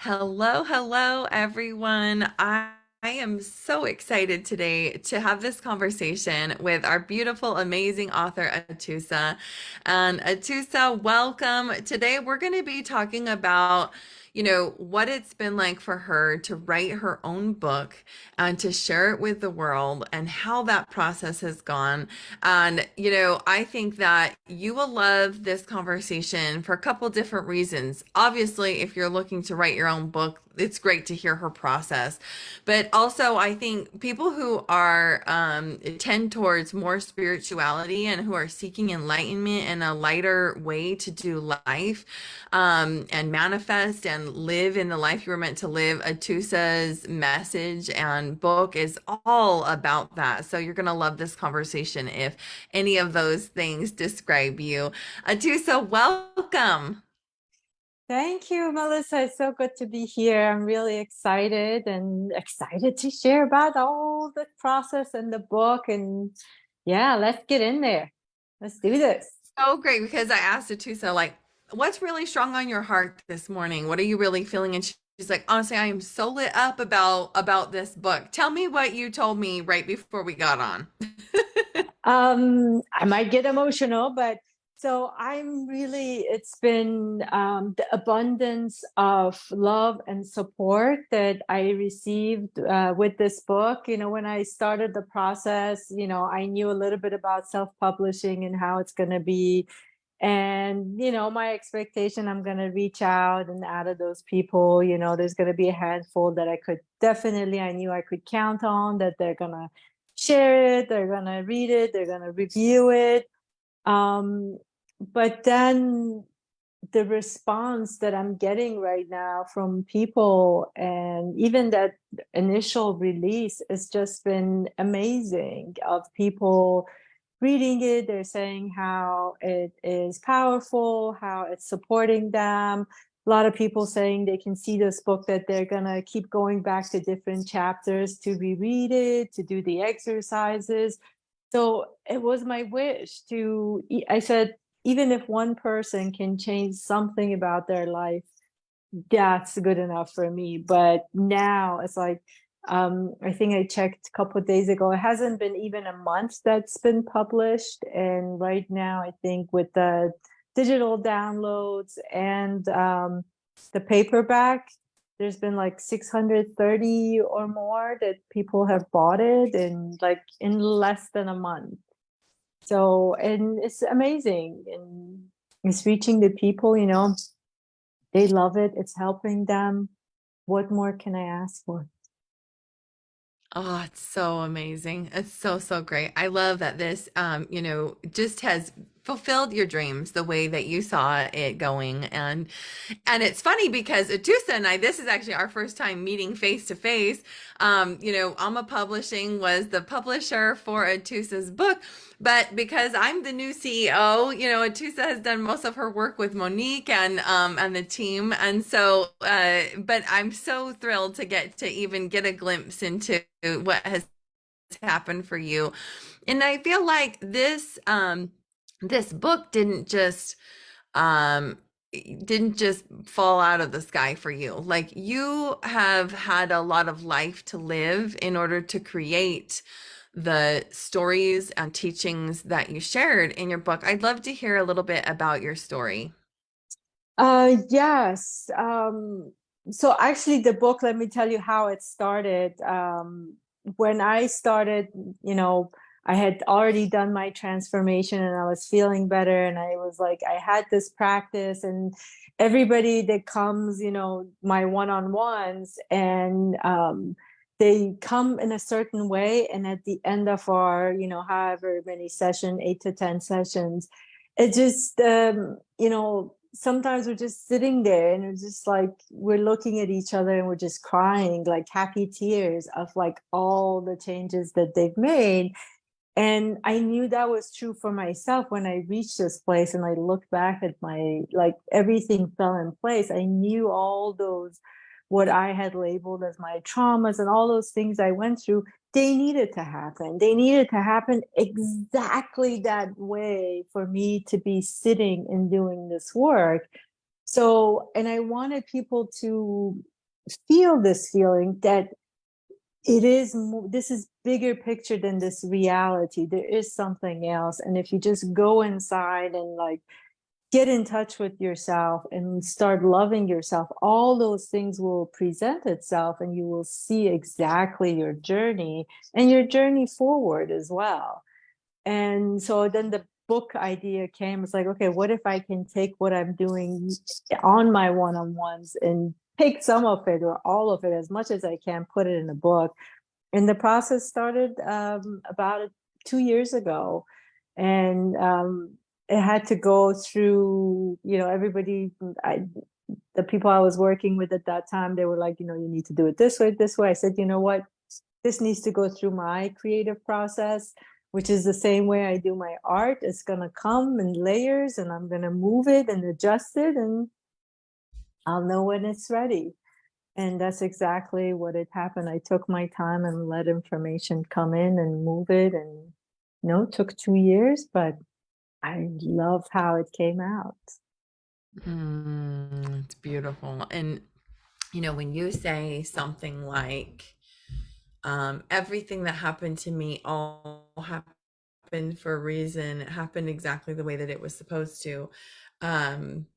Hello, hello, everyone. I am so excited today to have this conversation with our beautiful, amazing author, Atousa. And Atousa, welcome. Today, we're going to be talking about, what it's been like for her to write her own book and to share it with the world and how that process has gone. And, I think that you will love this conversation for a couple different reasons. Obviously, if you're looking to write your own book, it's great to hear her process. But also, I think people who are tend towards more spirituality and who are seeking enlightenment in a lighter way to do life and manifest and live in the life you were meant to live. Atousa's message and book is all about that. So you're going to love this conversation if any of those things describe you. Atousa, welcome. Thank you, Melissa. It's so good to be here. I'm really excited to share about all the process and the book. And yeah, let's get in there. Let's do this. So great because I asked Atousa, like, what's really strong on your heart this morning? What are you really feeling? And she's like, honestly, I am so lit up about this book. Tell me what you told me right before we got on. I might get emotional, but so it's been the abundance of love and support that I received with this book. When I started the process, I knew a little bit about self-publishing and how it's going to be. And, my expectation, I'm going to reach out, and out of those people, there's going to be a handful that I knew I could count on, that they're going to share it, they're going to read it, they're going to review it. But then the response that I'm getting right now from people, and even that initial release, has just been amazing, of people reading it. They're saying how it is powerful, how it's supporting them. A lot of people saying they can see this book, that they're going to keep going back to different chapters to reread it, to do the exercises. So it was my wish I said, even if one person can change something about their life, that's good enough for me. But now it's like, I think I checked a couple of days ago, it hasn't been even a month that's been published. And right now, I think with the digital downloads and the paperback, there's been like 630 or more that people have bought it, and like in less than a month. So, and it's amazing, and it's reaching the people, they love it. It's helping them. What more can I ask for? Oh, it's so amazing. It's so, so great. I love that this, just has fulfilled your dreams the way that you saw it going. And it's funny because Atousa and I, this is actually our first time meeting face to face. Alma Publishing was the publisher for Atousa's book. But because I'm the new CEO, Atousa has done most of her work with Monique and the team. And so, but I'm so thrilled to get to even get a glimpse into what has happened for you. And I feel like this book um didn't just fall out of the sky for you. Like, you have had a lot of life to live in order to create the stories and teachings that you shared in your book. I'd love to hear a little bit about your story. Yes. So actually the book, let me tell you how it started. When I started, you know, I had already done my transformation, and I was feeling better. And I was like, I had this practice, and everybody that comes, my one-on-ones, and they come in a certain way. And at the end of our, however many session, 8 to 10 sessions, it just, sometimes we're just sitting there, and it's just like we're looking at each other, and we're just crying like happy tears of like all the changes that they've made. And I knew that was true for myself when I reached this place, and I looked back at my, like, everything fell in place. I knew all those, what I had labeled as my traumas and all those things I went through, they needed to happen. They needed to happen exactly that way for me to be sitting and doing this work. So, and I wanted people to feel this feeling that it is this is bigger picture than this reality. There is something else, and if you just go inside and like get in touch with yourself and start loving yourself, all those things will present itself, and you will see exactly your journey and your journey forward as well. And so then the book idea came. It's like, okay, what if I can take what I'm doing on my one-on-ones and take some of it or all of it, as much as I can, put it in a book. And the process started about 2 years ago. And it had to go through, everybody, the people I was working with at that time, they were like, you need to do it this way, this way. I said, you know what? This needs to go through my creative process, which is the same way I do my art. It's going to come in layers, and I'm going to move it and adjust it, and I'll know when it's ready. And that's exactly what had happened. I took my time and let information come in and move it. And, it took 2 years, but I love how it came out. It's beautiful. And, when you say something like, everything that happened to me all happened for a reason, it happened exactly the way that it was supposed to. Um,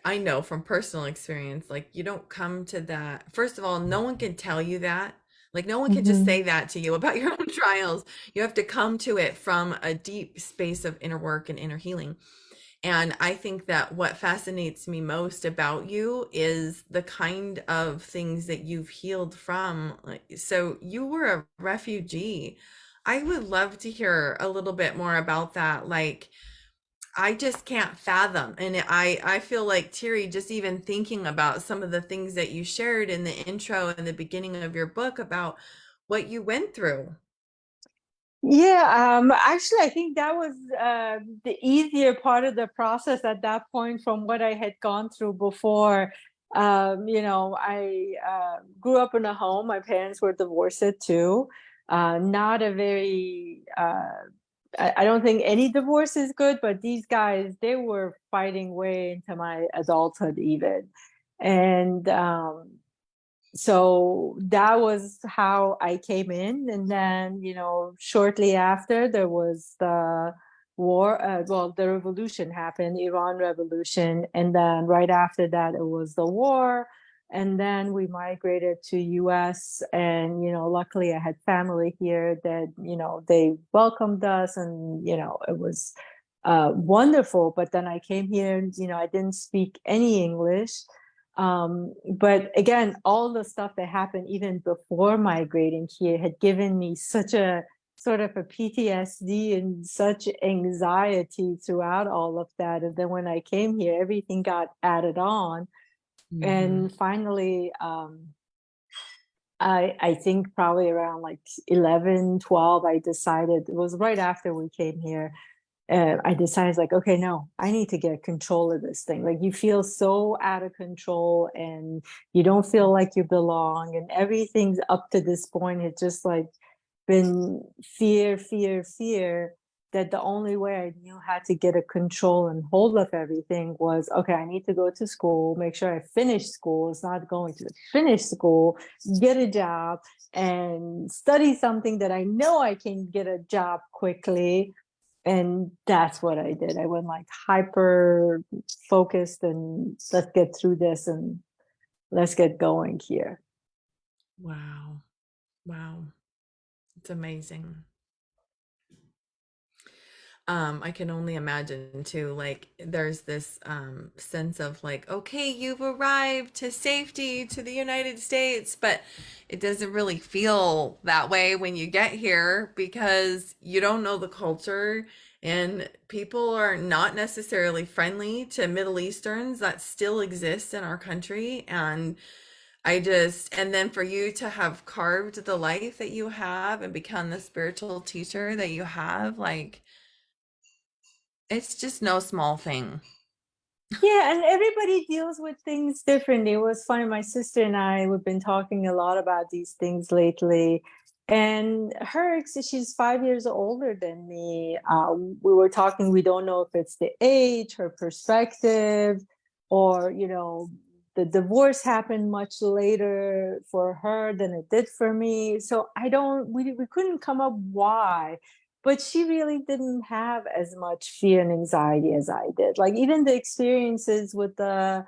I know from personal experience, like you don't come to that. First of all, no one can tell you that. Like no one can just Mm-hmm. say that to you about your own trials. You have to come to it from a deep space of inner work and inner healing. And I think that what fascinates me most about you is the kind of things that you've healed from. Like, so you were a refugee. I would love to hear a little bit more about that. Like, I just can't fathom. And I feel like teary just even thinking about some of the things that you shared in the intro and the beginning of your book about what you went through. Yeah, actually, I think that was the easier part of the process at that point from what I had gone through before. I grew up in a home. My parents were divorced too. Not a very, I don't think any divorce is good, but these guys, they were fighting way into my adulthood even. And so that was how I came in. And then, shortly after there was the war, well, the revolution happened, Iran revolution. And then right after that, it was the war. And then we migrated to US, and, luckily I had family here that, they welcomed us, and, it was wonderful. But then I came here, and, I didn't speak any English. But again, all the stuff that happened even before migrating here had given me such a sort of a PTSD and such anxiety throughout all of that. And then when I came here, everything got added on. Mm-hmm. And finally, I think probably around like 11, 12, I decided, it was right after we came here, I decided, like, okay, no, I need to get control of this thing. Like, you feel so out of control, and you don't feel like you belong, and everything's up to this point has just like been fear, fear, fear. That the only way I knew how to get a control and hold of everything was, okay, I need to go to school, make sure I finish school. It's not going to finish school, get a job, and study something that I know I can get a job quickly. And that's what I did. I went like hyper focused, and let's get through this, and let's get going here. Wow. Wow. It's amazing. I can only imagine too, like there's this sense of like, okay, you've arrived to safety to the United States, but it doesn't really feel that way when you get here because you don't know the culture and people are not necessarily friendly to Middle Easterns that still exist in our country. And then for you to have carved the life that you have and become the spiritual teacher that you have, like it's just no small thing. Yeah, and everybody deals with things differently. It was funny. My sister and I, we've been talking a lot about these things lately. And she's 5 years older than me. We were talking, we don't know if it's the age, her perspective, or, you know, the divorce happened much later for her than it did for me. So I don't, we couldn't come up why, but she really didn't have as much fear and anxiety as I did. Like even the experiences with the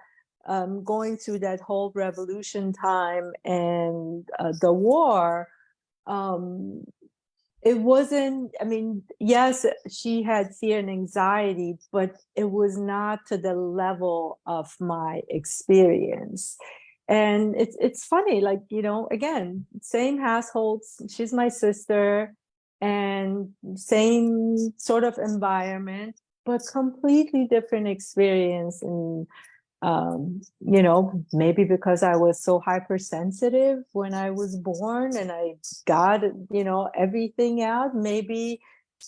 going through that whole revolution time and the war, um, it wasn't, I mean, yes, she had fear and anxiety, but it was not to the level of my experience. And it's funny, like, you know, again, same households, she's my sister, and same sort of environment, but completely different experience. And you know, maybe because I was so hypersensitive when I was born and I got, you know, everything out, maybe,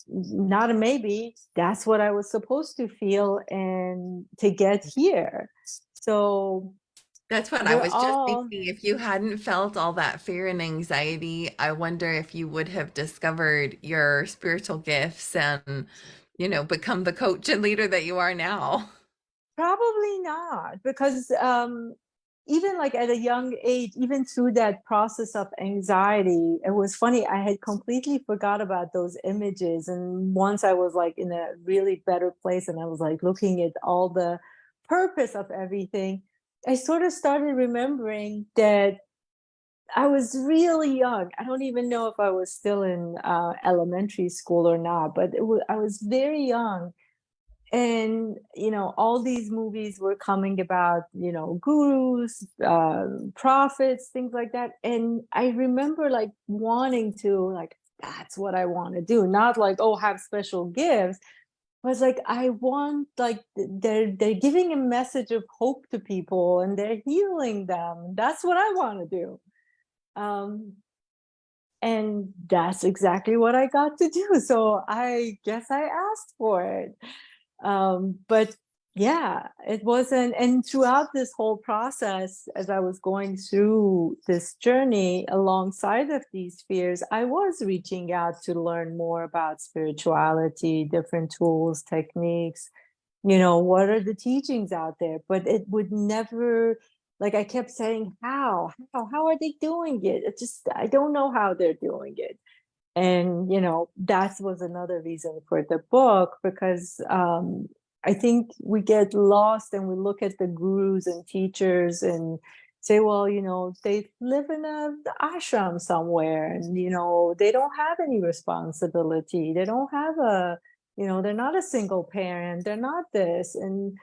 not a maybe, that's what I was supposed to feel and to get here. So That's what I we're was just all thinking. If you hadn't felt all that fear and anxiety, I wonder if you would have discovered your spiritual gifts and, become the coach and leader that you are now. probably not, because even like at a young age, even through that process of anxiety, it was funny. I had completely forgot about those images. And once I was like in a really better place and I was like looking at all the purpose of everything, I sort of started remembering that I was really young. I don't even know if I was still in elementary school or not, but I was very young. And you know, all these movies were coming about, you know, gurus, prophets, things like that. And I remember like wanting to, like, that's what I want to do, not like, oh, have special gifts. I was like, I want, like, they're giving a message of hope to people and they're healing them. That's what I want to do. um and that's exactly what I got to do, so I guess I asked for it. But yeah, it wasn't. And throughout this whole process, as I was going through this journey alongside of these fears, I was reaching out to learn more about spirituality, different tools, techniques, you know, what are the teachings out there. But it would never, like, I kept saying, how are they doing it? It just, I don't know how they're doing it. And you know, that was another reason for the book, because I think we get lost and we look at the gurus and teachers and say, well, you know, they live in a ashram somewhere and you know, they don't have any responsibility, they don't have a, you know, they're not a single parent, they're not this. And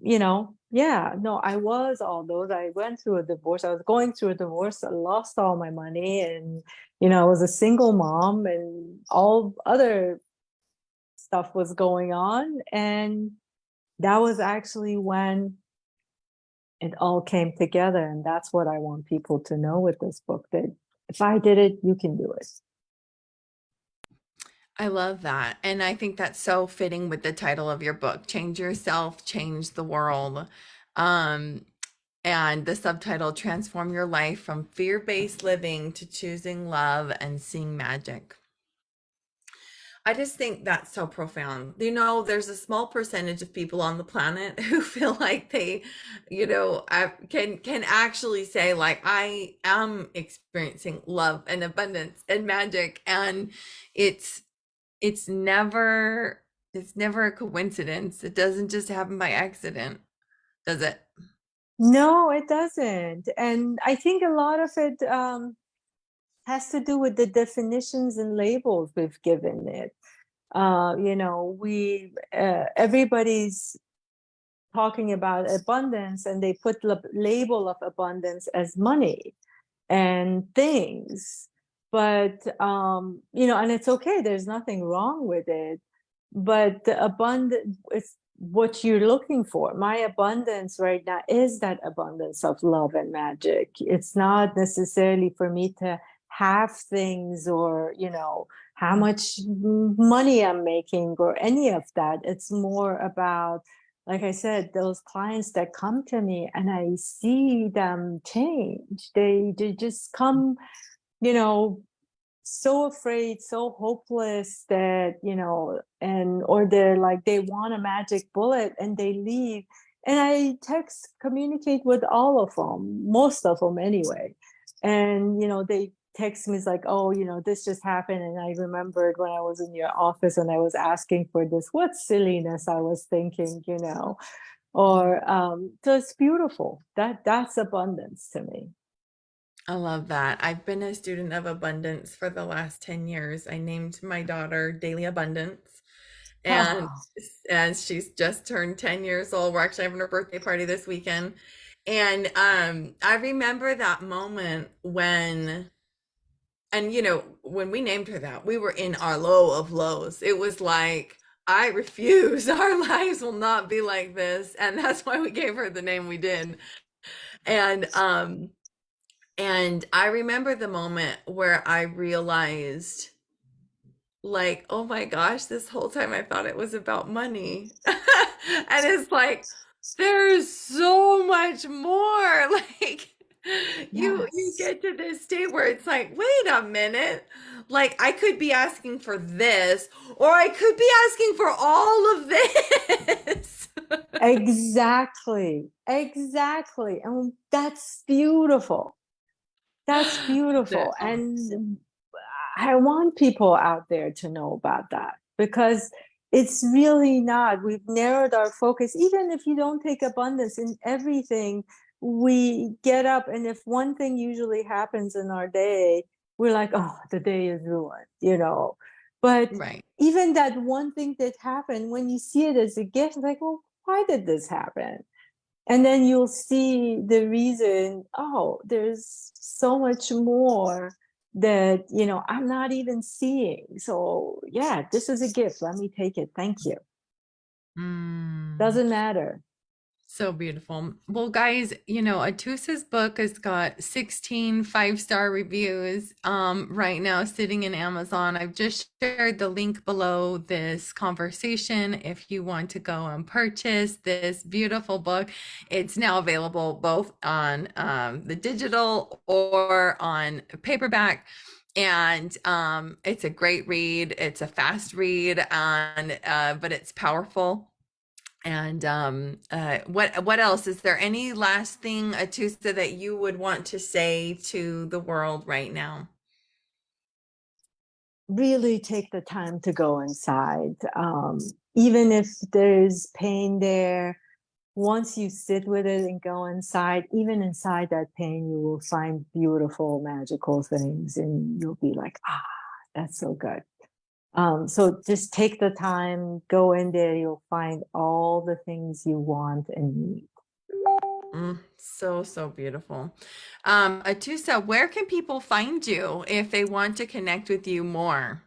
you know, yeah, no, I was all those. I went through a divorce. I was going through a divorce. I lost all my money, and you know, I was a single mom, and all other stuff was going on. And that was actually when it all came together. And that's what I want people to know with this book, that if I did it, you can do it. I love that. And I think that's so fitting with the title of your book, Change Yourself, Change the World. Um, and the subtitle, Transform Your Life from Fear-Based Living to Choosing Love and Seeing Magic. I just think that's so profound. There's a small percentage of people on the planet who feel like they, can actually say like, I am experiencing love and abundance and magic, and it's it's never it's never a coincidence. It doesn't just happen by accident, does it? No, it doesn't. And I think a lot of it has to do with the definitions and labels we've given it. You know, we everybody's talking about abundance, and they put the label of abundance as money and things. But you know, and it's okay. There's nothing wrong with it. But the abundance, it's what you're looking for. My abundance right now is that abundance of love and magic. It's not necessarily for me to have things, or you know, how much money I'm making or any of that. It's more about, like I said, those clients that come to me and I see them change. They just come, you know, so afraid, so hopeless, that, you know, and or they're like, they want a magic bullet and they leave, And I communicate with all of them, most of them anyway. And, they text me, it's like, oh, this just happened. And I remembered when I was in your office and I was asking for this, what silliness I was thinking. Or so it's beautiful. That's abundance to me. I love that. I've been a student of abundance for the last 10 years. I named my daughter Daily Abundance, and Oh, she's just turned 10 years old. We're actually having her birthday party this weekend. And I remember that moment when, and when we named her that, we were in our low of lows. It was like, I refuse. Our lives will not be like this. And that's why we gave her the name we did. And I remember the moment where I realized, like, oh my gosh, this whole time I thought it was about money. And it's like, there's so much more. Like, you yes. get to this state where it's like, wait a minute. Like, I could be asking for this, or I could be asking for all of this. Exactly. Exactly. And that's beautiful. That's beautiful. Yeah. And I want people out there to know about that because it's really not. We've narrowed our focus. Even if you don't take abundance in everything, we get up, and if one thing usually happens in our day, we're like, oh, the day is ruined. But Right. even that one thing that happened, when you see it as a gift, like, well, why did this happen? And then you'll see the reason. Oh, there's so much more that I'm not even seeing. So yeah, this is a gift, let me take it, thank you. Mm. Doesn't matter. So beautiful. Well, guys, Atousa's book has got 16 five-star reviews right now sitting in Amazon. I've just shared the link below this conversation if you want to go and purchase this beautiful book. It's now available both on the digital or on paperback. And it's a great read. It's a fast read, and but it's powerful. And what else? Is there any last thing, Atusa, that you would want to say to the world right now? Really take the time to go inside. Even if there's pain there, once you sit with it and go inside, even inside that pain, you will find beautiful, magical things, and you'll be like, ah, that's so good. So just take the time, go in there, you'll find all the things you want and need. So, so beautiful. Atusa, where can people find you if they want to connect with you more?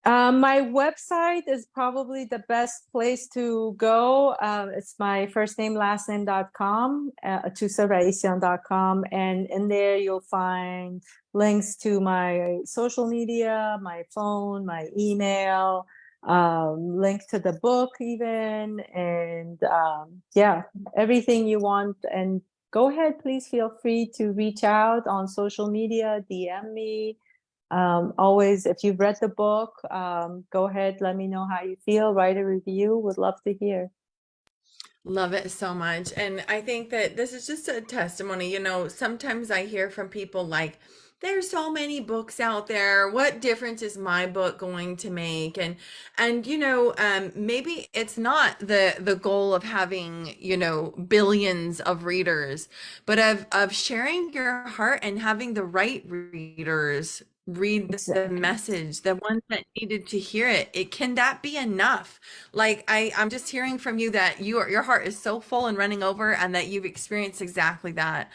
My website is probably the best place to go. It's my first name, last name.com, AtousaRaissyan.com. And in there, you'll find links to my social media, my phone, my email, link to the book even. And yeah, everything you want. And go ahead, please feel free to reach out on social media, DM me. Always, if you've read the book, go ahead, let me know how you feel, write a review, would love to hear. Love it so much. And I think that this is just a testimony. Sometimes I hear from people like, there's so many books out there. What difference is my book going to make? And maybe it's not the goal of having, billions of readers, but of sharing your heart and having the right readers read the Exactly. message, the ones that needed to hear it. Can that be enough? Like, I'm just hearing from you that your heart is so full and running over, and that you've experienced exactly that.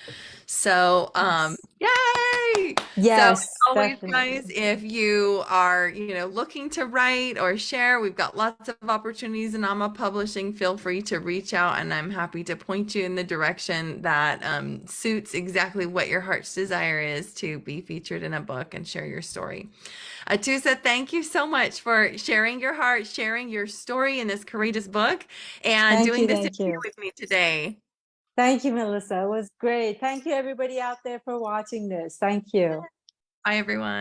So, Yes. yay! So as Yes, always, guys, definitely. if you are, looking to write or share, we've got lots of opportunities in Alma Publishing. Feel free to reach out, and I'm happy to point you in the direction that suits exactly what your heart's desire is to be featured in a book and share your story. Atousa, thank you so much for sharing your heart, sharing your story in this courageous book, and Thank doing you, this thank interview you. with me today. Thank you, Melissa. It was great. Thank you, everybody out there, for watching this. Thank you. Bye, everyone.